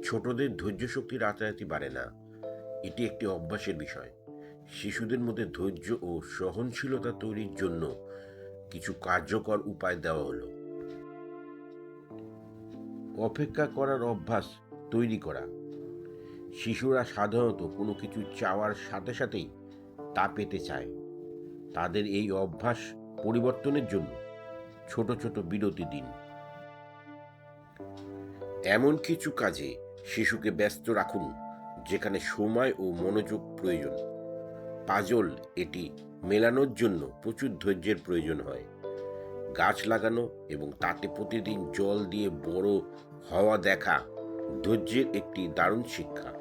ছোটদের ধৈর্য শক্তি রাতারাতি বাড়ে না। এটি একটি অভ্যাসের বিষয়। শিশুদের মধ্যে ধৈর্য ও সহনশীলতা তৈরির জন্য কিছু কার্যকর উপায় দেওয়া হলো। অপেক্ষা করার অভ্যাস তৈরি করা। শিশুরা সাধারণত কোনো কিছু চাওয়ার সাথে সাথেই তা পেতে চায়। তাদের এই অভ্যাস পরিবর্তনের জন্য ছোট ছোট বিরতি দিন। এমন কিছু কাজে শিশুকে ব্যস্ত রাখুন যেখানে সময় ও মনোযোগ প্রয়োজন। পাজল এটি মেলানোর জন্য প্রচুর ধৈর্যের প্রয়োজন হয়। গাছ লাগানো এবং তাতে প্রতিদিন জল দিয়ে বড় হওয়া দেখা ধৈর্যের একটি দারুণ শিক্ষা।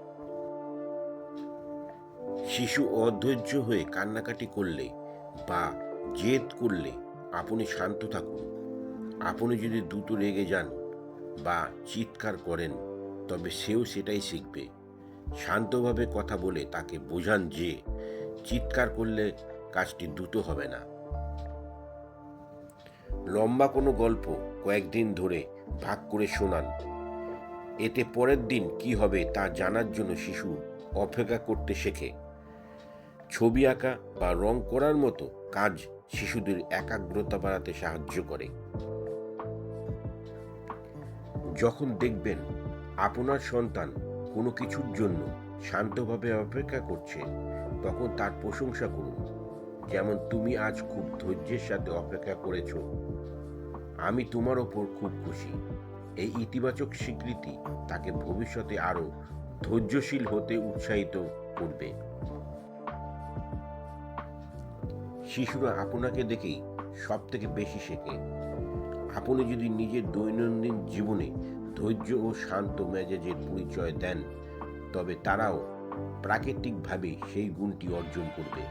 শিশু অধৈর্য হয়ে কান্নাকাটি করলে বা জেদ করলে আপনি শান্ত থাকুন। আপনি যদি দ্রুত রেগে যান বা চিৎকার করেন, তবে সেও সেটাই শিখবে। শান্তভাবে কথা বলে তাকে বোঝান যে চিৎকার করলে কাজটি দ্রুত হবে না। লম্বা কোনো গল্প কয়েকদিন ধরে ভাগ করে শোনান। এতে পরের দিন কি হবে তা জানার জন্য শিশু অপেক্ষা করতে শেখে। ছবি আঁকা বা রং করার মতো কাজ শিশুদের একাগ্রতা বাড়াতে সাহায্য করে। যখন দেখবেন আপনার সন্তান কোনো কিছুর জন্য শান্তভাবে অপেক্ষা করছে, তখন তার প্রশংসা করুন। যেমন, তুমি আজ খুব ধৈর্যের সাথে অপেক্ষা করেছো, আমি তোমার ওপর খুব খুশি। এই ইতিবাচক স্বীকৃতি তাকে ভবিষ্যতে আরো ধৈর্যশীল হতে উৎসাহিত করবে। শিশুরা আপনাকে দেখেই সব থেকে বেশি শেখে। আপনি যদি নিজের দৈনন্দিন জীবনে ধৈর্য ও শান্ত মেজাজের পরিচয় দেন, তবে তারাও প্রাকৃতিকভাবে সেই গুণটি অর্জন করবে।